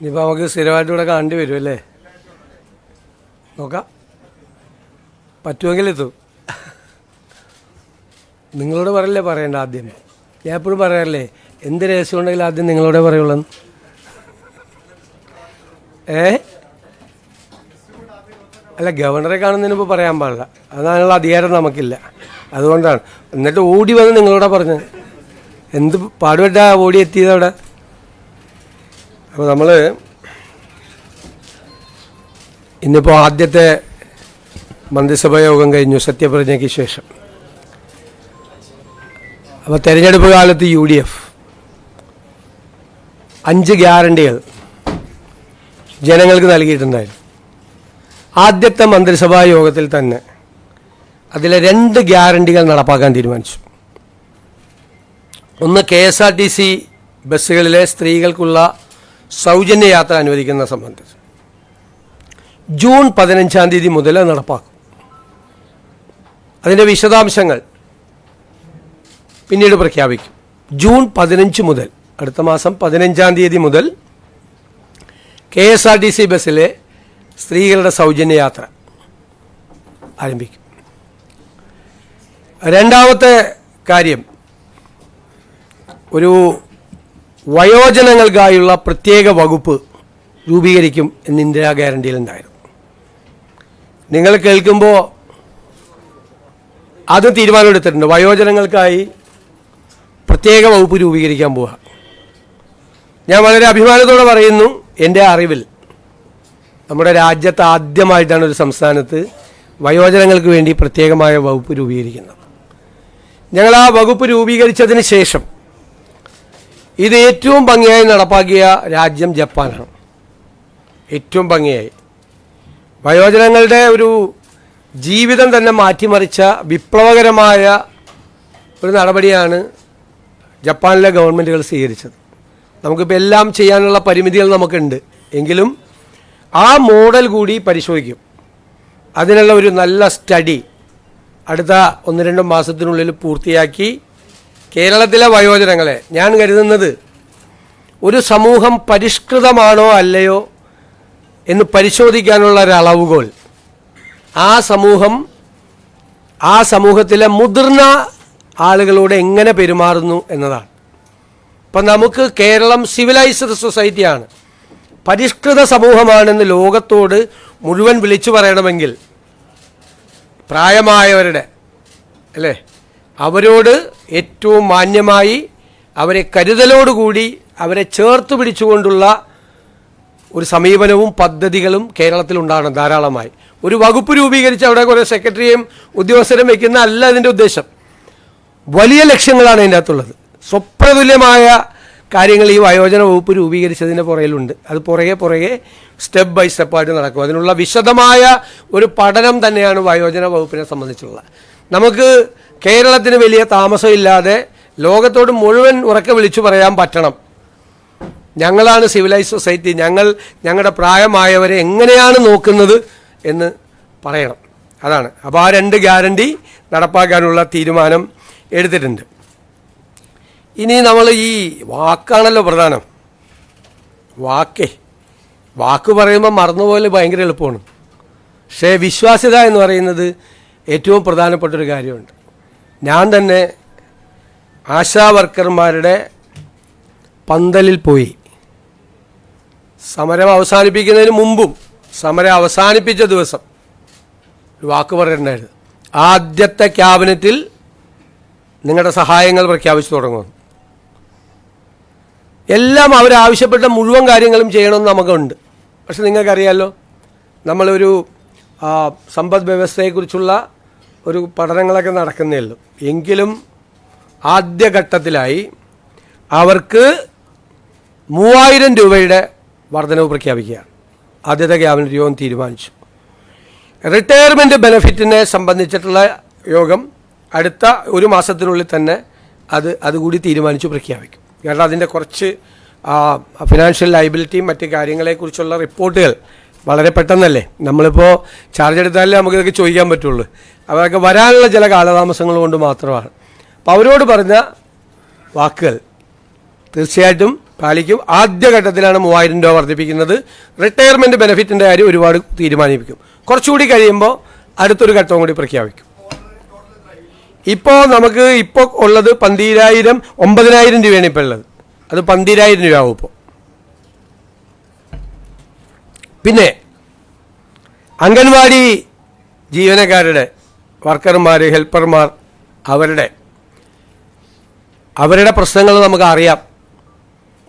ഇനിയിപ്പോൾ നമുക്ക് സ്ഥിരമായിട്ട് ഇവിടെ കാണേണ്ടി വരും അല്ലേ? നോക്കാം, പറ്റുമെങ്കിൽ എത്തും. നിങ്ങളോട് പറയല്ലേ പറയണ്ട ആദ്യം. ഞാൻ എപ്പോഴും പറയാറില്ലേ, എന്ത് രഹസ്യം ഉണ്ടെങ്കിലും ആദ്യം നിങ്ങളോടെ പറയുള്ളൂ. അല്ല, ഗവർണറെ കാണുന്നതിന് ഇപ്പോൾ പറയാൻ പാടില്ല, അതിനുള്ള അധികാരം നമുക്കില്ല. അതുകൊണ്ടാണ്. എന്നിട്ട് ഓടി വന്ന് നിങ്ങളോടാ പറഞ്ഞത്. എന്ത് പാടുപെട്ടാ ഓടി എത്തിയത് അവിടെ. അപ്പോൾ നമ്മൾ ഇന്നിപ്പോൾ ആദ്യത്തെ മന്ത്രിസഭാ യോഗം കഴിഞ്ഞു സത്യപ്രതിജ്ഞയ്ക്ക് ശേഷം. അപ്പോൾ തെരഞ്ഞെടുപ്പ് കാലത്ത് UDF 5 ഗ്യാരണ്ടികൾ ജനങ്ങൾക്ക് നൽകിയിട്ടുണ്ടായിരുന്നു. ആദ്യത്തെ മന്ത്രിസഭാ യോഗത്തിൽ തന്നെ അതിലെ 2 ഗ്യാരണ്ടികൾ നടപ്പാക്കാൻ തീരുമാനിച്ചു. ഒന്ന്, KSRTC ബസ്സുകളിലെ സ്ത്രീകൾക്കുള്ള സൗജന്യ യാത്ര അനുവദിക്കുന്ന സംബന്ധിച്ച് ജൂൺ 15-ാം തീയതി മുതൽ നടപ്പാക്കും. അതിൻ്റെ വിശദാംശങ്ങൾ പിന്നീട് പ്രഖ്യാപിക്കും. ജൂൺ 15 മുതൽ, അടുത്ത മാസം 15-ാം തീയതി മുതൽ KSRTC ബസ്സിലെ സ്ത്രീകളുടെ സൗജന്യ യാത്ര ആരംഭിക്കും. രണ്ടാമത്തെ കാര്യം, ഒരു വയോജനങ്ങൾക്കായുള്ള പ്രത്യേക വകുപ്പ് രൂപീകരിക്കും എന്ന് ഇന്ദിരാ ഗ്യാരണ്ടിയിലുണ്ടായിരുന്നു. നിങ്ങൾ കേൾക്കുമ്പോൾ അത് തീരുമാനമെടുത്തിട്ടുണ്ട്. വയോജനങ്ങൾക്കായി പ്രത്യേക വകുപ്പ് രൂപീകരിക്കാൻ പോവുക. ഞാൻ വളരെ അഭിമാനത്തോടെ പറയുന്നു, എൻ്റെ അറിവിൽ നമ്മുടെ രാജ്യത്ത് ആദ്യമായിട്ടാണ് ഒരു സംസ്ഥാനത്ത് വയോജനങ്ങൾക്ക് വേണ്ടി പ്രത്യേകമായ വകുപ്പ് രൂപീകരിക്കുന്നത്. ഞങ്ങൾ ആ വകുപ്പ് രൂപീകരിച്ചതിന് ശേഷം ഇത് ഏറ്റവും ഭംഗിയായി നടപ്പാക്കിയ രാജ്യം ജപ്പാനാണ്. ഏറ്റവും ഭംഗിയായി വയോജനങ്ങളുടെ ഒരു ജീവിതം തന്നെ മാറ്റിമറിച്ച വിപ്ലവകരമായ ഒരു നടപടിയാണ് ജപ്പാനിലെ ഗവൺമെൻറ്റുകൾ സ്വീകരിച്ചത്. നമുക്കിപ്പോൾ എല്ലാം ചെയ്യാനുള്ള പരിമിതികൾ നമുക്കുണ്ട്, എങ്കിലും ആ മോഡൽ കൂടി പരിശോധിക്കും. അതിനുള്ള ഒരു നല്ല സ്റ്റഡി അടുത്ത 1-2 മാസത്തിനുള്ളിൽ പൂർത്തിയാക്കി കേരളത്തിലെ വയോജനങ്ങളെ, ഞാൻ കരുതുന്നത് ഒരു സമൂഹം പരിഷ്കൃതമാണോ അല്ലയോ എന്ന് പരിശോധിക്കാനുള്ള ഒരു അളവുകോൽ ആ സമൂഹത്തിലെ മുതിർന്ന ആളുകളോട് എങ്ങനെ പെരുമാറുന്നു എന്നതാണ്. ഇപ്പം നമുക്ക് കേരളം സിവിലൈസ്ഡ് സൊസൈറ്റിയാണ്, പരിഷ്കൃത സമൂഹമാണെന്ന് ലോകത്തോട് മുഴുവൻ വിളിച്ചു പറയണമെങ്കിൽ പ്രായമായവരുടെ അല്ലേ, അവരോട് ഏറ്റവും മാന്യമായി, അവരെ കരുതലോടുകൂടി, അവരെ ചേർത്ത് പിടിച്ചുകൊണ്ടുള്ള ഒരു സമീപനവും പദ്ധതികളും കേരളത്തിലുണ്ടാകണം ധാരാളമായി. ഒരു വകുപ്പ് രൂപീകരിച്ച് അവിടെ കുറേ സെക്രട്ടറിയും ഉദ്യോഗസ്ഥരും വയ്ക്കുന്ന അല്ല അതിൻ്റെ ഉദ്ദേശം. വലിയ ലക്ഷ്യങ്ങളാണ് അതിൻ്റെ അകത്തുള്ളത്. സ്വപ്നതുല്യമായ കാര്യങ്ങൾ ഈ വയോജന വകുപ്പ് രൂപീകരിച്ചതിൻ്റെ പുറകിലുണ്ട്. അത് പുറകെ സ്റ്റെപ്പ് ബൈ സ്റ്റെപ്പായിട്ട് നടക്കും. അതിനുള്ള വിശദമായ ഒരു പഠനം തന്നെയാണ് വയോജന വകുപ്പിനെ സംബന്ധിച്ചുള്ള. നമുക്ക് കേരളത്തിന് വലിയ താമസമില്ലാതെ ലോകത്തോട് മുഴുവൻ ഉറക്കെ വിളിച്ചു പറയാൻ പറ്റണം, ഞങ്ങളാണ് സിവിലൈസ് സൊസൈറ്റി, ഞങ്ങളുടെ പ്രായമായവരെ എങ്ങനെയാണ് നോക്കുന്നത് എന്ന് പറയണം. അതാണ്. അപ്പോൾ ആ 2 ഗ്യാരണ്ടി നടപ്പാക്കാനുള്ള തീരുമാനം എടുത്തിട്ടുണ്ട്. ഇനി നമ്മൾ ഈ വാക്കാണല്ലോ പ്രധാനം. വാക്ക് പറയുമ്പോൾ മറന്നുപോലെ ഭയങ്കര എളുപ്പമാണ്. പക്ഷേ വിശ്വാസ്യത എന്ന് പറയുന്നത് ഏറ്റവും പ്രധാനപ്പെട്ടൊരു കാര്യമുണ്ട്. ഞാൻ തന്നെ ആശാ വർക്കർമാരുടെ പന്തലിൽ പോയി സമരം അവസാനിപ്പിക്കുന്നതിന് മുമ്പും സമരം അവസാനിപ്പിച്ച ദിവസം ഒരു വാക്ക് പറഞ്ഞിട്ടുണ്ടായിരുന്നു. ആദ്യത്തെ ക്യാബിനറ്റിൽ നിങ്ങളുടെ സഹായങ്ങൾ പ്രഖ്യാപിച്ചു തുടങ്ങുന്നു. എല്ലാം അവരാവശ്യപ്പെട്ട മുഴുവൻ കാര്യങ്ങളും ചെയ്യണമെന്ന് നമുക്കുണ്ട്. പക്ഷെ നിങ്ങൾക്കറിയാമല്ലോ, നമ്മളൊരു സമ്പദ് വ്യവസ്ഥയെക്കുറിച്ചുള്ള ഒരു പഠനങ്ങളൊക്കെ നടക്കുന്നേ ഉള്ളൂ. എങ്കിലും ആദ്യഘട്ടത്തിലായി അവർക്ക് 3000 രൂപയുടെ വർധനവ് പ്രഖ്യാപിക്കുകയാണ്. ആദ്യത്തെ ക്യാബിനറ്റ് യോഗം തീരുമാനിച്ചു. റിട്ടയർമെൻറ്റ് ബെനിഫിറ്റിനെ സംബന്ധിച്ചിട്ടുള്ള യോഗം അടുത്ത 1 മാസത്തിനുള്ളിൽ തന്നെ അതുകൂടി തീരുമാനിച്ചു പ്രഖ്യാപിക്കും. കാരണം അതിൻ്റെ കുറച്ച് ഫിനാൻഷ്യൽ ലയബിലിറ്റിയും മറ്റ് കാര്യങ്ങളെക്കുറിച്ചുള്ള റിപ്പോർട്ടുകൾ വളരെ പെട്ടെന്നല്ലേ, നമ്മളിപ്പോൾ ചാർജ് എടുത്താലേ നമുക്കിതൊക്കെ ചോദിക്കാൻ പറ്റുള്ളൂ. അതൊക്കെ വരാനുള്ള ചില കാലതാമസങ്ങൾ കൊണ്ട് മാത്രമാണ്. അപ്പോൾ അവരോട് പറഞ്ഞ വാക്കുകൾ തീർച്ചയായിട്ടും പാലിക്കും. ആദ്യഘട്ടത്തിലാണ് 3000 രൂപ വർദ്ധിപ്പിക്കുന്നത്. റിട്ടയർമെൻറ്റ് ബെനിഫിറ്റിൻ്റെ കാര്യം ഒരുപാട് തീരുമാനിപ്പിക്കും. കുറച്ചുകൂടി കഴിയുമ്പോൾ അടുത്തൊരു ഘട്ടവും കൂടി പ്രഖ്യാപിക്കും. ഇപ്പോൾ നമുക്ക് ഇപ്പോൾ ഉള്ളത് 9,000 രൂപയാണ് ഇപ്പോൾ ഉള്ളത്. അത് 12,000 രൂപയാവും ഇപ്പോൾ. പിന്നെ അംഗൻവാടി ജീവനക്കാരുടെ വർക്കർമാർ, ഹെൽപ്പർമാർ, അവരുടെ പ്രശ്നങ്ങൾ നമുക്കറിയാം.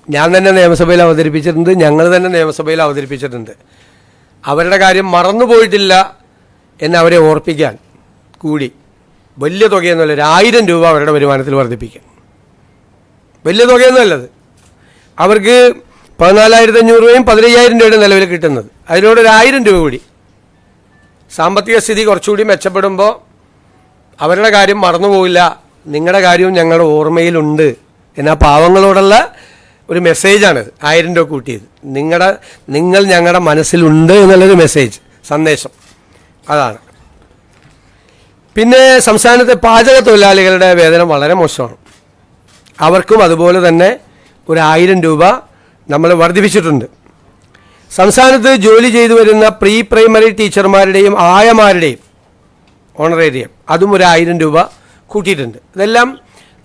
ഞാൻ തന്നെ നിയമസഭയിൽ അവതരിപ്പിച്ചിട്ടുണ്ട്, ഞങ്ങൾ തന്നെ നിയമസഭയിൽ അവതരിപ്പിച്ചിട്ടുണ്ട്. അവരുടെ കാര്യം മറന്നുപോയിട്ടില്ല എന്ന് അവരെ ഓർപ്പിക്കാൻ കൂടി വലിയ തുകയൊന്നുമല്ല, 1,000 രൂപ അവരുടെ വരുമാനത്തിൽ വർദ്ധിപ്പിക്കാൻ. വലിയ തുകയൊന്നുമല്ലത്. അവർക്ക് 14,500 രൂപയും 15,000 രൂപയുടെ നിലവിൽ കിട്ടുന്നത്. അതിനോട് 1,000 രൂപ കൂടി. സാമ്പത്തിക സ്ഥിതി കുറച്ചുകൂടി മെച്ചപ്പെടുമ്പോൾ അവരുടെ കാര്യം മറന്നുപോയില്ല, നിങ്ങളുടെ കാര്യവും ഞങ്ങളുടെ ഓർമ്മയിലുണ്ട് എന്നാ പാവങ്ങളോടുള്ള ഒരു മെസ്സേജാണിത്. 1000 രൂപ കൂട്ടിയത് നിങ്ങൾ ഞങ്ങളുടെ മനസ്സിലുണ്ട് എന്നുള്ളൊരു മെസ്സേജ്, സന്ദേശം അതാണ്. പിന്നെ സംസ്ഥാനത്തെ പാചക തൊഴിലാളികളുടെ വേതനം വളരെ മോശമാണ്. അവർക്കും അതുപോലെ തന്നെ ഒരു 1000 രൂപ നമ്മൾ വർദ്ധിപ്പിച്ചിട്ടുണ്ട്. സംസ്ഥാനത്ത് ജോലി ചെയ്തു വരുന്ന പ്രീ പ്രൈമറി ടീച്ചർമാരുടെയും ആയമാരുടെയും ഓണറേറിയം അതും ഒരു 1000 രൂപ കൂട്ടിയിട്ടുണ്ട്. ഇതെല്ലാം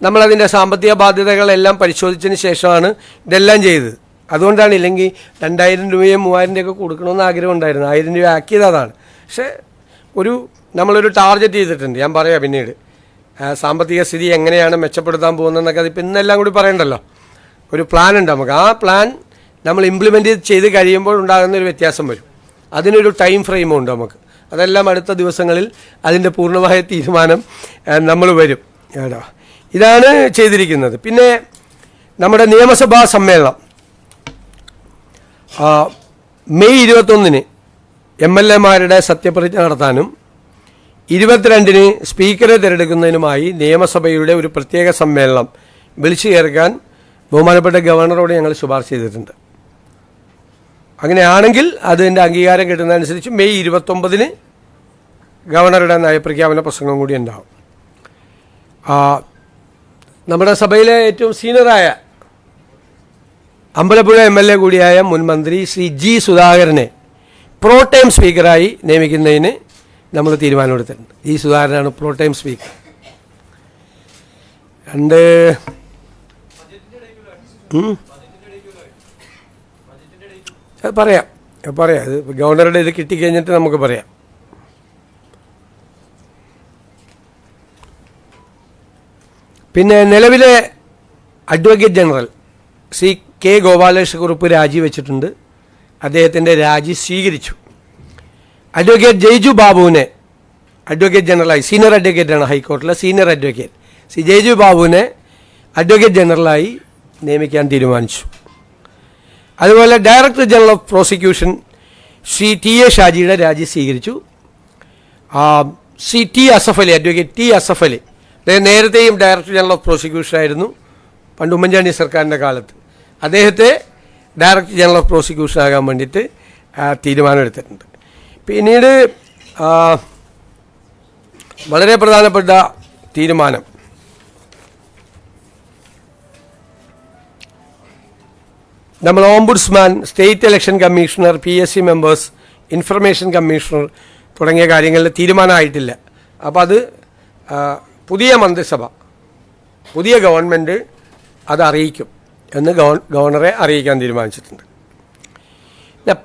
നമ്മളതിൻ്റെ സാമ്പത്തിക ബാധ്യതകളെല്ലാം പരിശോധിച്ചതിന് ശേഷമാണ് ഇതെല്ലാം ചെയ്തത്. അതുകൊണ്ടാണ്, ഇല്ലെങ്കിൽ 2,000 രൂപയും 3,000 രൂപയൊക്കെ കൊടുക്കണമെന്ന് ആഗ്രഹം ഉണ്ടായിരുന്നു. 1000 രൂപ ആക്കിയത് അതാണ്. പക്ഷേ നമ്മളൊരു ടാർഗറ്റ് ചെയ്തിട്ടുണ്ട്. ഞാൻ പറയാം പിന്നീട് സാമ്പത്തിക സ്ഥിതി എങ്ങനെയാണ് മെച്ചപ്പെടുത്താൻ പോകുന്നതെന്നൊക്കെ. അതിപ്പോൾ ഇന്നെല്ലാം കൂടി പറയണ്ടല്ലോ. ഒരു പ്ലാൻ ഉണ്ട് നമുക്ക്. ആ പ്ലാൻ നമ്മൾ ഇംപ്ലിമെൻ്റ് ചെയ്ത് കഴിയുമ്പോൾ ഉണ്ടാകുന്ന ഒരു വ്യത്യാസം വരും. അതിനൊരു ടൈം ഫ്രെയിമും ഉണ്ട് നമുക്ക്. അതെല്ലാം അടുത്ത ദിവസങ്ങളിൽ അതിൻ്റെ പൂർണ്ണമായ തീരുമാനം നമ്മൾ വരും കേട്ടോ. ഇതാണ് ചെയ്തിരിക്കുന്നത്. പിന്നെ നമ്മുടെ നിയമസഭാ സമ്മേളനം മെയ് 21 MLA-മാരുടെ സത്യപ്രതിജ്ഞ നടത്താനും 22 സ്പീക്കറെ തിരഞ്ഞെടുക്കുന്നതിനുമായി നിയമസഭയുടെ ഒരു പ്രത്യേക സമ്മേളനം വിളിച്ചു ചേർക്കാൻ ബഹുമാനപ്പെട്ട ഗവർണറോട് ഞങ്ങൾ ശുപാർശ ചെയ്തിട്ടുണ്ട്. അങ്ങനെയാണെങ്കിൽ അതിൻ്റെ അംഗീകാരം കിട്ടുന്നതനുസരിച്ച് മെയ് 29 ഗവർണറുടെ നയപ്രഖ്യാപന പ്രസംഗം കൂടി ഉണ്ടാവും. നമ്മുടെ സഭയിലെ ഏറ്റവും സീനിയറായ അമ്പലപ്പുഴ MLA കൂടിയായ മുൻ മന്ത്രി ശ്രീ G. സുധാകരനെ പ്രോടൈം സ്പീക്കറായി നിയമിക്കുന്നതിന് നമ്മൾ തീരുമാനമെടുത്തിട്ടുണ്ട്. G. സുധാകരനാണ് പ്രോടൈം സ്പീക്കർ. അത് പറയാം ഇത് ഗവർണറുടെ ഇത് കിട്ടിക്കഴിഞ്ഞിട്ട് നമുക്ക് പറയാം. പിന്നെ നിലവിലെ advocate general Shri K. Gopalakrishna Kurup രാജിവെച്ചിട്ടുണ്ട്. അദ്ദേഹത്തിൻ്റെ രാജി സ്വീകരിച്ചു. അഡ്വക്കേറ്റ് ജയ്ജു ബാബുവിനെ അഡ്വക്കേറ്റ് ജനറലായി, സീനിയർ അഡ്വക്കേറ്റാണ് ഹൈക്കോടതിയിലെ സീനിയർ അഡ്വക്കേറ്റ് ശ്രീ ജയ്ജു ബാബുവിനെ അഡ്വക്കേറ്റ് ജനറലായി നിയമിക്കാൻ തീരുമാനിച്ചു. അതുപോലെ director general of prosecution Shri TA ഷാജിയുടെ രാജി സ്വീകരിച്ചു. Shri T. Asaf Ali, advocate T. Asaf Ali, അദ്ദേഹം നേരത്തെയും ഡയറക്ടർ ജനറൽ ഓഫ് പ്രോസിക്യൂഷൻ ആയിരുന്നു പണ്ട് ഉമ്മൻചാണ്ടി സർക്കാരിൻ്റെ കാലത്ത്. അദ്ദേഹത്തെ ഡയറക്ടർ ജനറൽ ഓഫ് പ്രോസിക്യൂഷൻ ആകാൻ വേണ്ടിയിട്ട് തീരുമാനമെടുത്തിട്ടുണ്ട്. പിന്നീട് വളരെ പ്രധാനപ്പെട്ട തീരുമാനം നമ്മൾ ombudsman, state election commissioner, PSC members, information commissioner തുടങ്ങിയ കാര്യങ്ങളിൽ തീരുമാനമായിട്ടില്ല. അപ്പോൾ അത് പുതിയ മന്ത്രിസഭ, പുതിയ ഗവൺമെൻറ് അത് അറിയിക്കും എന്ന് ഗവർണറെ അറിയിക്കാൻ തീരുമാനിച്ചിട്ടുണ്ട്.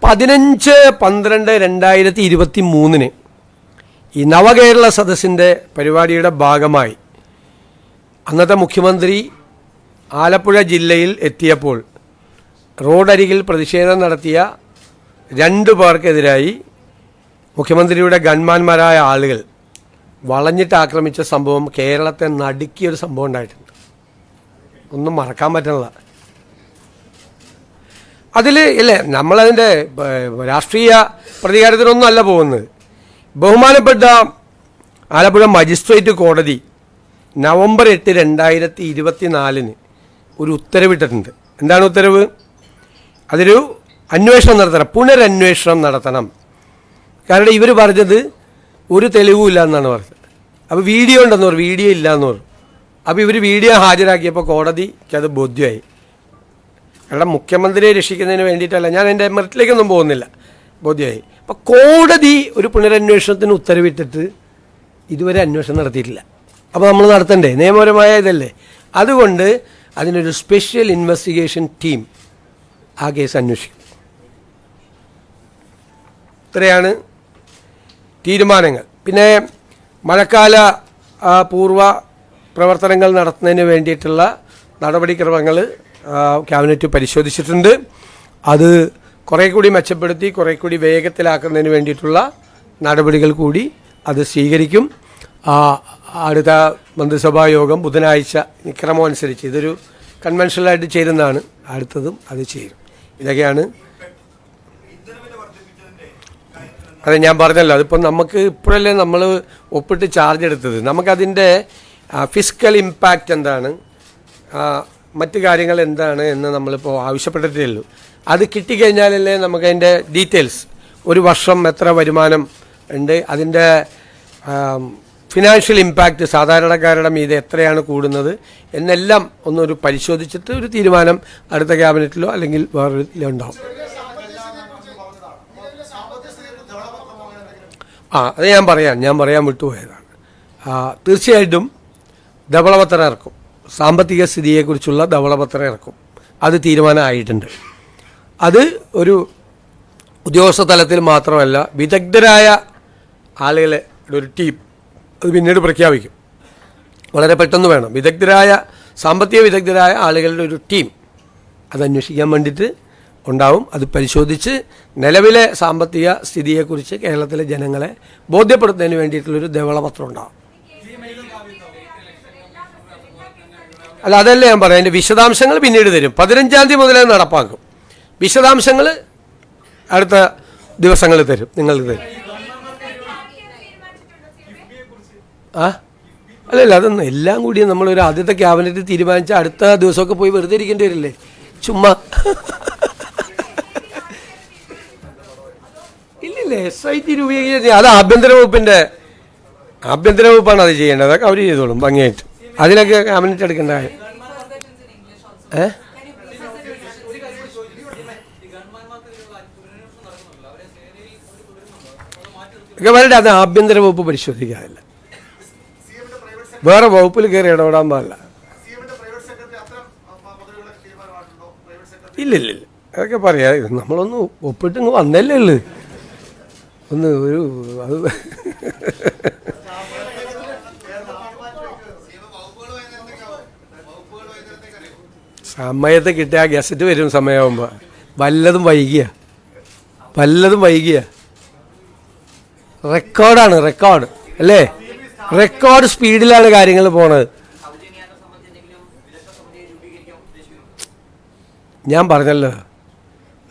15/12/2023 ഈ നവകേരള സദസ്സിൻ്റെ പരിപാടിയുടെ ഭാഗമായി അന്നത്തെ മുഖ്യമന്ത്രി ആലപ്പുഴ ജില്ലയിൽ എത്തിയപ്പോൾ റോഡരികിൽ പ്രതിഷേധം നടത്തിയ 2 പേർക്കെതിരായി മുഖ്യമന്ത്രിയുടെ ഗൺമാന്മാരായ ആളുകൾ വളഞ്ഞിട്ട് ആക്രമിച്ച സംഭവം കേരളത്തെ നടുക്കിയൊരു സംഭവം ഉണ്ടായിട്ടുണ്ട്. ഒന്നും മറക്കാൻ പറ്റുന്നില്ല. അതിൽ ഇല്ലേ, നമ്മളതിൻ്റെ രാഷ്ട്രീയ പ്രതികാരത്തിനൊന്നും അല്ല പോകുന്നത്. ബഹുമാനപ്പെട്ട ആലപ്പുഴ മജിസ്ട്രേറ്റ് കോടതി നവംബർ 8, 2024 ഒരു ഉത്തരവിട്ടിട്ടുണ്ട്. എന്താണ് ഉത്തരവ്? അതൊരു അന്വേഷണം നടത്തണം, പുനരന്വേഷണം നടത്തണം. കാരണം ഇവർ പറഞ്ഞത് ഒരു തെളിവും ഇല്ല എന്നാണ് പറഞ്ഞത്. അപ്പോൾ വീഡിയോ ഉണ്ടെന്ന് പറഞ്ഞു, വീഡിയോ ഇല്ല എന്ന് പറഞ്ഞു. അപ്പോൾ ഇവർ വീഡിയോ ഹാജരാക്കിയപ്പോൾ കോടതിക്ക് അത് ബോധ്യമായി. കാരണം മുഖ്യമന്ത്രിയെ രക്ഷിക്കുന്നതിന് വേണ്ടിയിട്ടല്ല, ഞാൻ എൻ്റെ മെറിറ്റിലേക്കൊന്നും പോകുന്നില്ല, ബോധ്യമായി. അപ്പോൾ കോടതി ഒരു പുനരന്വേഷണത്തിന് ഉത്തരവിട്ടിട്ട് ഇതുവരെ അന്വേഷണം നടത്തിയിട്ടില്ല. അപ്പോൾ നമ്മൾ നടത്തണ്ടേ? നിയമപരമായ ഇതല്ലേ. അതുകൊണ്ട് അതിനൊരു സ്പെഷ്യൽ ഇൻവെസ്റ്റിഗേഷൻ ടീം ആ കേസ് അന്വേഷിക്കും. ഇത്രയാണ് തീരുമാനങ്ങൾ. പിന്നെ മഴക്കാല പൂർവ്വ പ്രവർത്തനങ്ങൾ നടത്തുന്നതിന് വേണ്ടിയിട്ടുള്ള നടപടിക്രമങ്ങൾ ക്യാബിനറ്റ് പരിശോധിച്ചിട്ടുണ്ട്. അത് കുറേ കൂടി മെച്ചപ്പെടുത്തി കുറേ കൂടി വേഗത്തിലാക്കുന്നതിന് വേണ്ടിയിട്ടുള്ള നടപടികൾ കൂടി അത് സ്വീകരിക്കും. അടുത്ത മന്ത്രിസഭാ യോഗം ബുധനാഴ്ച ക്രമമനുസരിച്ച്, ഇതൊരു കൺവെൻഷനലായിട്ട് ചേരുന്നതാണ്, അടുത്തതും അത് ചേരും. ഇതൊക്കെയാണ്. അതെ, ഞാൻ പറഞ്ഞല്ലോ, അതിപ്പോൾ നമുക്ക് ഇപ്പോഴല്ലേ നമ്മൾ ഒപ്പിട്ട് ചാർജ് എടുത്തത്. നമുക്കതിൻ്റെ ഫിസിക്കൽ ഇമ്പാക്റ്റ് എന്താണ്, മറ്റ് കാര്യങ്ങൾ എന്താണ് എന്ന് നമ്മളിപ്പോൾ ആവശ്യപ്പെട്ടിട്ടേ ഉള്ളൂ. അത് കിട്ടിക്കഴിഞ്ഞാലല്ലേ നമുക്കതിൻ്റെ ഡീറ്റെയിൽസ്, ഒരു വർഷം എത്ര വരുമാനം ഉണ്ട്, അതിൻ്റെ ഫിനാൻഷ്യൽ ഇമ്പാക്റ്റ് സാധാരണക്കാരുടെ മീതെ എത്രയാണ് കൂടുന്നത് എന്നെല്ലാം ഒന്നൊരു പരിശോധിച്ചിട്ട് ഒരു തീരുമാനം അടുത്ത ക്യാബിനറ്റിലോ അല്ലെങ്കിൽ വേറൊരു ഉണ്ടാവും. അത് ഞാൻ പറയാൻ വിട്ടുപോയതാണ്. തീർച്ചയായിട്ടും ധവളപത്രം ഇറക്കും, സാമ്പത്തിക സ്ഥിതിയെക്കുറിച്ചുള്ള ധവളപത്രം ഇറക്കും. അത് തീരുമാനമായിട്ടുണ്ട്. അത് ഒരു ഉദ്യോഗസ്ഥ തലത്തിൽ മാത്രമല്ല, വിദഗ്ധരായ ആളുകളെ ഒരു ടീം അത് പിന്നീട് പ്രഖ്യാപിക്കും. വളരെ പെട്ടെന്ന് വേണം. സാമ്പത്തിക വിദഗ്ധരായ ആളുകളുടെ ഒരു ടീം അത് അന്വേഷിക്കാൻ വേണ്ടിയിട്ട് ഉണ്ടാവും. അത് പരിശോധിച്ച് നിലവിലെ സാമ്പത്തിക സ്ഥിതിയെക്കുറിച്ച് കേരളത്തിലെ ജനങ്ങളെ ബോധ്യപ്പെടുത്തുന്നതിന് വേണ്ടിയിട്ടുള്ളൊരു ധവളപത്രം ഉണ്ടാവും. അല്ല, അതല്ലേ ഞാൻ പറയാം. അതിൻ്റെ വിശദാംശങ്ങൾ പിന്നീട് തരും. 15-ാം തീയതി മുതലേ നടപ്പാക്കും. വിശദാംശങ്ങൾ അടുത്ത ദിവസങ്ങളിൽ തരും, നിങ്ങൾക്ക് തരും. അല്ലല്ല, അതൊന്നും എല്ലാം കൂടി നമ്മളൊരു ആദ്യത്തെ ക്യാബിനറ്റ് തീരുമാനിച്ച അടുത്ത ദിവസമൊക്കെ പോയി വെറുതെ ഇരിക്കേണ്ടി വരില്ലേ, ചുമ്മാ. ഇല്ലില്ലേ, SIT രൂപീകരിച്ച് അത് ആഭ്യന്തര വകുപ്പാണ് അത് ചെയ്യേണ്ടത്. അതൊക്കെ അവർ ചെയ്തോളും ഭംഗിയായിട്ട്. അതിനൊക്കെ ക്യാബിനറ്റ് എടുക്കേണ്ട കാര്യം. ഗവൺമെൻറ് അത് ആഭ്യന്തര വകുപ്പ് പരിശോധിക്കാറില്ല, വേറെ വകുപ്പിൽ കയറി ഇടപെടാൻ പാടില്ല. ഇല്ലില്ല, അതൊക്കെ പറയാ. നമ്മളൊന്ന് ഒപ്പിട്ട് ഇങ്ങ് വന്നല്ലേ ഉള്ളു. ഒന്ന് ഒരു അത് സമയത്ത് കിട്ടിയ ഗസറ്റ് വരും സമയമാകുമ്പോൾ. വല്ലതും വൈകിയ റെക്കോർഡ് അല്ലേ, റെക്കോർഡ് സ്പീഡിലാണ് കാര്യങ്ങൾ പോണത്. ഞാൻ പറഞ്ഞല്ലോ,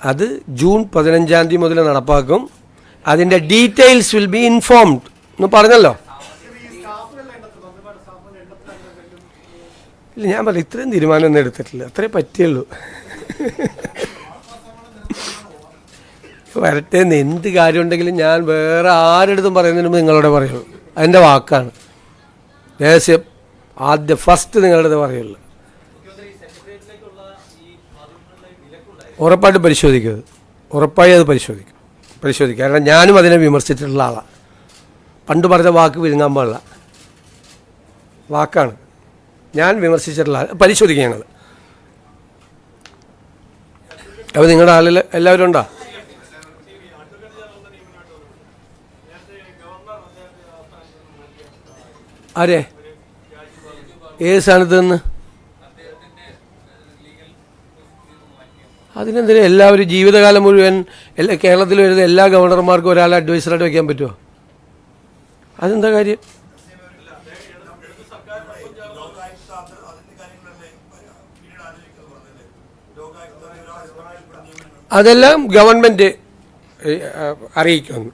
അത് ജൂൺ 15-ാം തീയതി മുതൽ നടപ്പാക്കും. അതിൻ്റെ ഡീറ്റെയിൽസ് വിൽ ബി ഇൻഫോംഡ് എന്ന് പറഞ്ഞല്ലോ. ഇല്ല, ഞാൻ പറഞ്ഞു ഇത്രയും തീരുമാനമൊന്നും എടുത്തിട്ടില്ല, അത്രേ പറ്റിയുള്ളൂ. വരട്ടെ, എന്ത് കാര്യമുണ്ടെങ്കിലും ഞാൻ വേറെ ആരെടുത്തും പറയുന്നതിന് മുമ്പ് നിങ്ങളോട് പറയുള്ളൂ. അതിൻ്റെ വാക്കാണ്, രഹസ്യം. ഫസ്റ്റ് നിങ്ങളുടെ പറയുള്ളൂ. ഉറപ്പായിട്ട് പരിശോധിക്കരുത്, ഉറപ്പായി അത് പരിശോധിക്കും. കാരണം ഞാനും അതിനെ വിമർശിച്ചിട്ടുള്ള ആളാണ്. പണ്ട് പറഞ്ഞ വാക്ക് വിഴുങ്ങാൻ പാടില്ല, വാക്കാണ്. ഞാൻ വിമർശിച്ചിട്ടുള്ള പരിശോധിക്കും ഞങ്ങൾ. അപ്പോൾ നിങ്ങളുടെ ആളിൽ എല്ലാവരും ഉണ്ടോ? ആരെ, ഏത് സ്ഥാനത്ത് നിന്ന്? അതിനെന്തിനാ എല്ലാവരും ജീവിതകാലം മുഴുവൻ കേരളത്തിൽ വരുന്ന എല്ലാ ഗവർണർമാർക്കും ഒരാളെ അഡ്വൈസറായിട്ട് വയ്ക്കാൻ പറ്റുമോ? അതെന്താ കാര്യം? അതെല്ലാം ഗവൺമെൻറ് അറിയിക്കുന്നു.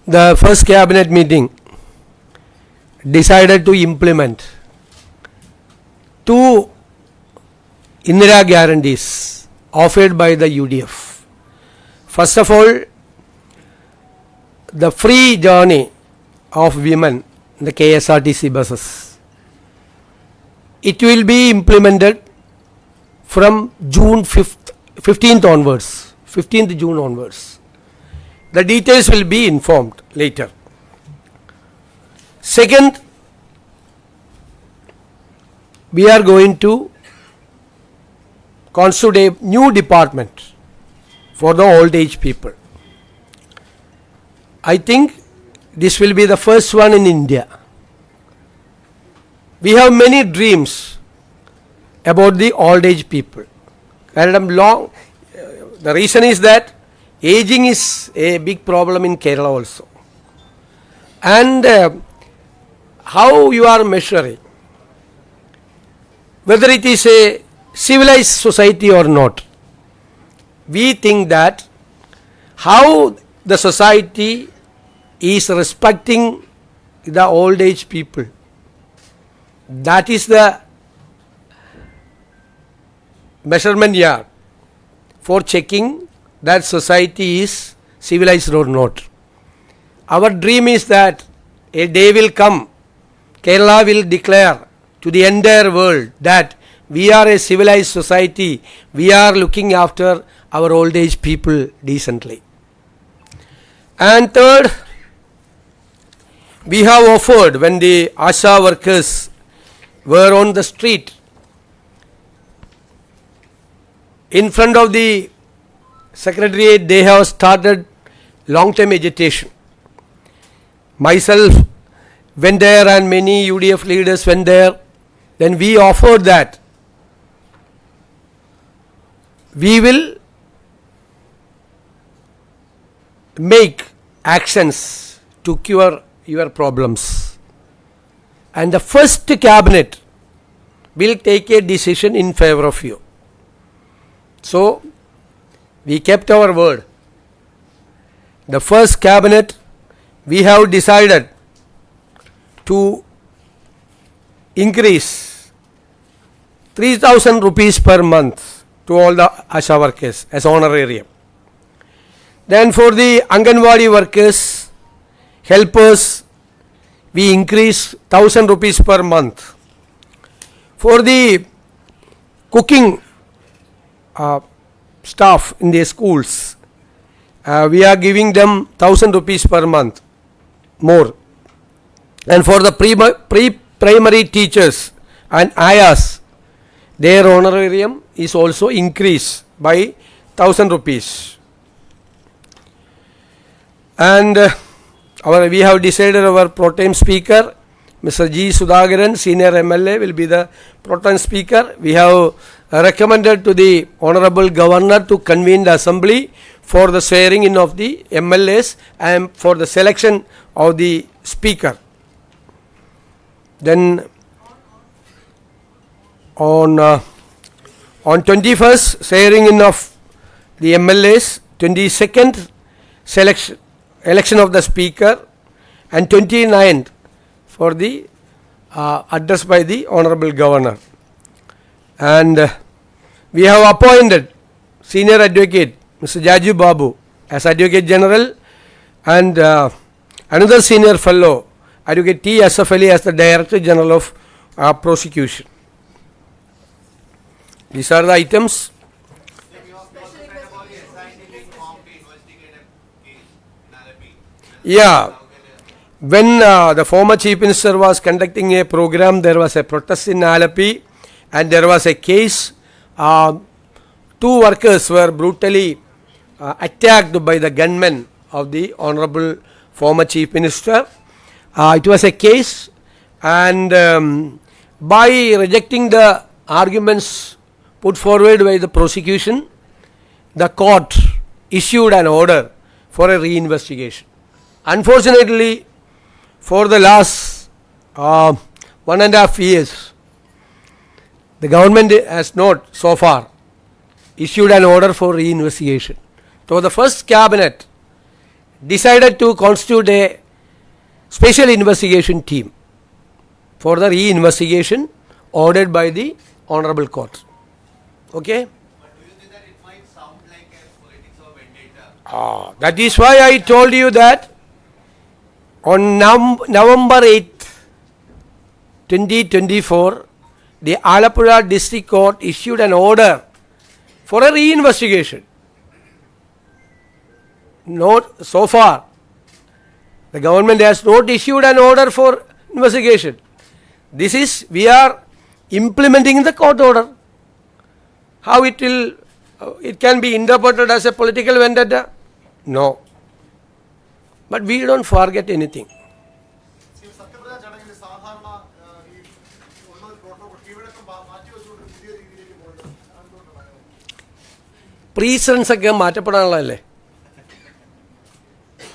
The first cabinet meeting decided to implement 2 Indira guarantees offered by the UDF. First of all, the free journey of women in the KSRTC buses. it will be implemented from June 15th onwards, 15th June onwards. The details will be informed later. Second, we are going to constitute a new department for the old age people. I think this will be the first one in India. We have many dreams about the old age people. The reason is that aging is a big problem in Kerala also. And how you are measuring whether it is a civilized society or not. We think that how the society is respecting the old age people, that is the measurement yard for checking that society is civilized or not. Our dream is that a day will come, Kerala will declare to the entire world that we are a civilized society, we are looking after our old age people decently. And third, we have offered, when the ASHA workers were on the street, in front of the secretariat, they have started long-term agitation. Myself went there and many UDF leaders went there. Then we offered that we will make actions to cure your problems. And the first cabinet will take a decision in favor of you. So, we kept our word. The first cabinet, we have decided to increase 3,000 rupees per month to all the ASHA workers as honorarium. Then for the Anganwadi workers, helpers, we increase 1,000 rupees per month. For the cooking staff in the schools, we are giving them 1,000 rupees per month more. And for the pre-primary teachers and ayahs, their honorarium is also increased by 1,000 rupees. And we have decided our pro tem speaker, Mr. G. Sudhakaran, senior MLA, will be the pro tem speaker. We have recommended to the Honorable Governor to convene the assembly for the swearing in of the MLAs and for the selection of the speaker. Then on 21st, swearing in of the MLAs, 22nd, election of the speaker, and 29th for the address by the Honorable Governor. And we have appointed Senior Advocate Mr. Jaju Babu as Advocate General, and another Senior Fellow Advocate T. Asaf Ali as the Director General of Prosecution. These are the items. Yeah, when the former Chief Minister was conducting a program, there was a protest in Alleppey and there was a case. Two workers were brutally attacked by the gunmen of the Honorable former Chief Minister. It was a case, and by rejecting the arguments put forward by the prosecution, the court issued an order for a reinvestigation. Unfortunately, for the last 1.5 years, the government has not so far issued an order for reinvestigation. So the first cabinet decided to constitute a special investigation team for the reinvestigation ordered by the Honorable Court. Okay? But do you think that it might sound like a politics of vendetta? That is why I told you that on November 8th, 2024, the Alappuzha District Court issued an order for a reinvestigation. Not so far. The government has not issued an order for investigation. This is, we are implementing the court order. How it will, it can be interpreted as a political vendetta? No. But we don't forget anything. സത്യപ്രതിജ്ഞ ചടങ്ങിൽ സാധാരണ ഈ ഉള്ള protocol കീഴ്വഴക്കം മാറ്റിവെച്ചുകൊണ്ട് പുതിയ രീതിയിലേക്ക് പോകുന്നത് എന്തുകൊണ്ടാണ്? Precedence ഒക്കെ മാറ്റപ്പെടാനുള്ളതല്ലേ.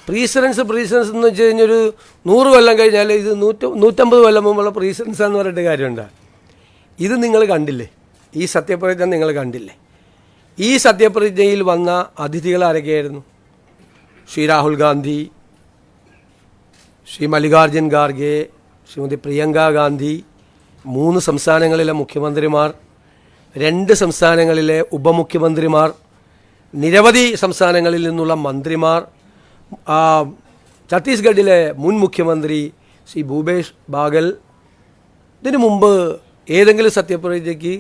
പ്രീസിഡൻസ് എന്ന് വെച്ച് കഴിഞ്ഞാൽ ഒരു 100 കൊല്ലം കഴിഞ്ഞാൽ ഇത് 150 കൊല്ലം മുമ്പുള്ള പ്രീസിഡൻസ് എന്ന് പറഞ്ഞിട്ട് കാര്യമുണ്ട്. ഇത് നിങ്ങൾ കണ്ടില്ലേ, ഈ സത്യപ്രതിജ്ഞ നിങ്ങൾ കണ്ടില്ലേ. ഈ സത്യപ്രതിജ്ഞയിൽ വന്ന അതിഥികൾ ആരൊക്കെയായിരുന്നു? ശ്രീ രാഹുൽ ഗാന്ധി, ശ്രീ മല്ലികാർജുൻ ഖാർഗെ, ശ്രീമതി പ്രിയങ്ക ഗാന്ധി, 3 സംസ്ഥാനങ്ങളിലെ മുഖ്യമന്ത്രിമാർ, 2 സംസ്ഥാനങ്ങളിലെ ഉപമുഖ്യമന്ത്രിമാർ, നിരവധി സംസ്ഥാനങ്ങളിൽ നിന്നുള്ള മന്ത്രിമാർ, ഛത്തീസ്ഗഡിലെ മുൻ മുഖ്യമന്ത്രി ശ്രീ ഭൂപേഷ് ബാഗൽ. ഇതിനു മുമ്പ് ഏതെങ്കിലും സത്യപ്രതിജ്ഞയ്ക്ക്,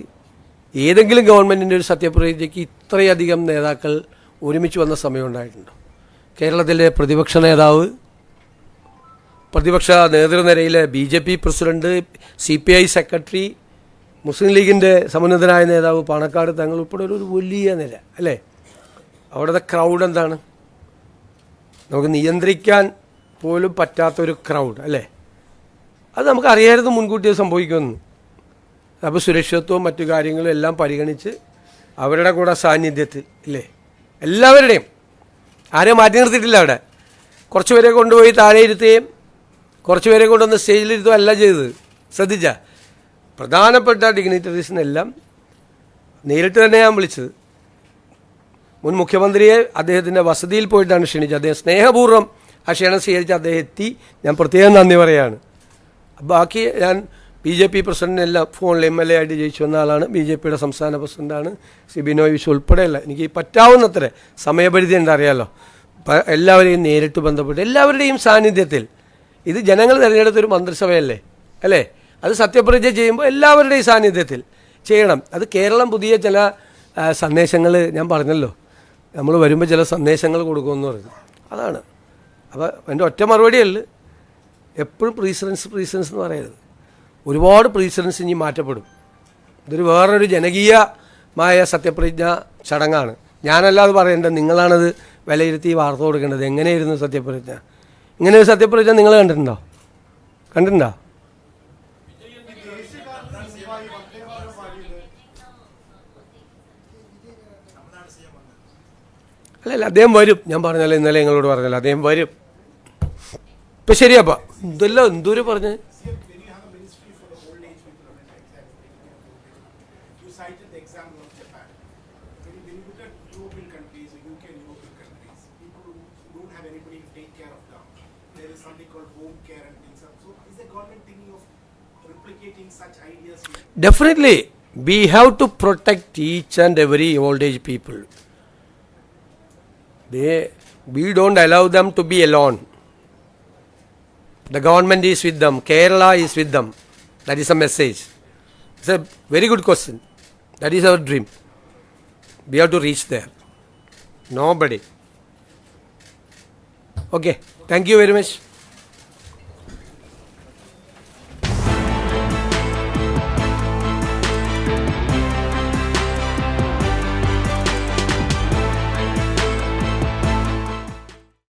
ഏതെങ്കിലും ഗവൺമെൻറ്റിൻ്റെ ഒരു സത്യപ്രതിജ്ഞയ്ക്ക് ഇത്രയധികം നേതാക്കൾ ഒരുമിച്ച് വന്ന സമയം ഉണ്ടായിട്ടുണ്ടോ? കേരളത്തിലെ പ്രതിപക്ഷ നേതാവ്, പ്രതിപക്ഷ നേതൃനിരയിലെ BJP പ്രസിഡന്റ്, CPI സെക്രട്ടറി, മുസ്ലിം ലീഗിൻ്റെ സമുന്നതനായ നേതാവ് പാണക്കാട് തങ്ങൾ ഉൾപ്പെടെ ഒരു വലിയ നിര അല്ലേ. അവിടുത്തെ ക്രൗഡ് എന്താണ്? നമുക്ക് നിയന്ത്രിക്കാൻ പോലും പറ്റാത്തൊരു ക്രൗഡ് അല്ലേ. അത് നമുക്ക് അറിയാമായിരുന്നു മുൻകൂട്ടി സംഭവിക്കുമെന്ന്. അപ്പോൾ സുരക്ഷിതത്വവും മറ്റു കാര്യങ്ങളും എല്ലാം പരിഗണിച്ച് അവരുടെ കൂടെ സാന്നിധ്യത്തിൽ ഇല്ലേ, എല്ലാവരുടെയും ആരെയും മാറ്റി നിർത്തിയിട്ടില്ല. അവിടെ കുറച്ച് പേരെ കൊണ്ടുപോയി താഴെ ഇരുത്തുകയും കുറച്ച് പേരെ കൊണ്ടുവന്ന് സ്റ്റേജിലിരുത്തുകയും അല്ല ചെയ്തത്. ശ്രദ്ധിച്ച പ്രധാനപ്പെട്ട ഡിഗ്നിറ്ററീസിനെല്ലാം നേരിട്ട് തന്നെ ഞാൻ വിളിച്ചത്. മുൻ മുഖ്യമന്ത്രിയെ അദ്ദേഹത്തിൻ്റെ വസതിയിൽ പോയിട്ടാണ് ക്ഷണിച്ചത്. അദ്ദേഹം സ്നേഹപൂർവ്വം ആ ക്ഷണം സ്വീകരിച്ച് അദ്ദേഹം എത്തി. ഞാൻ പ്രത്യേകം നന്ദി പറയുകയാണ്. ബാക്കി ഞാൻ BJP പ്രസിഡന്റിനെല്ലാം ഫോണിൽ MLA ആയിട്ട് ജയിച്ചു വന്ന ആളാണ്. BJPയുടെ സംസ്ഥാന പ്രസിഡന്റാണ് ശ്രീ ബിനോയ് വിശ്വം ഉൾപ്പെടെയല്ല. എനിക്ക് പറ്റാവുന്നത്ര സമയപരിധി ഉണ്ട്, അറിയാമല്ലോ. എല്ലാവരെയും നേരിട്ട് ബന്ധപ്പെട്ട് എല്ലാവരുടെയും സാന്നിധ്യത്തിൽ, ഇത് ജനങ്ങൾ തിരഞ്ഞെടുത്തൊരു മന്ത്രിസഭയല്ലേ അല്ലേ, അത് സത്യപ്രതിജ്ഞ ചെയ്യുമ്പോൾ എല്ലാവരുടെയും സാന്നിധ്യത്തിൽ ചെയ്യണം. അത് കേരളം പുതിയ ചില സന്ദേശങ്ങൾ ഞാൻ പറഞ്ഞല്ലോ, നമ്മൾ വരുമ്പോൾ ചില സന്ദേശങ്ങൾ കൊടുക്കുമെന്ന് പറഞ്ഞു. അതാണ്. അപ്പോൾ എൻ്റെ ഒറ്റ മറുപടിയല്ല, എപ്പോഴും പ്രീസിഡൻസ് എന്ന് പറയരുത്. ഒരുപാട് പ്രീസിഡൻസ് ഇനി മാറ്റപ്പെടും. ഇതൊരു വേറൊരു ജനകീയമായ സത്യപ്രതിജ്ഞ ചടങ്ങാണ്. ഞാനല്ലാതെ പറയേണ്ടത്, നിങ്ങളാണത് വിലയിരുത്തി വാർത്ത കൊടുക്കേണ്ടത്. എങ്ങനെയായിരുന്നു സത്യപ്രതിജ്ഞ? ഇങ്ങനെ ഒരു സത്യപ്രതിജ്ഞ നിങ്ങൾ കണ്ടിട്ടുണ്ടോ? അല്ലല്ല, അദ്ദേഹം വരും. ഞാൻ പറഞ്ഞല്ലോ, ഇന്നലെ നിങ്ങളോട് പറഞ്ഞല്ലോ, അദ്ദേഹം വരും. ഇപ്പം ശരിയാപ്പാ, ഇതെല്ലാം എന്തോരം പറഞ്ഞ്. Definitely, we have to protect each and every old age people. We don't allow them to be alone. The government is with them. Kerala is with them. That is a message. It's a very good question. That is our dream. We have to reach there. Nobody. Okay. Thank you very much.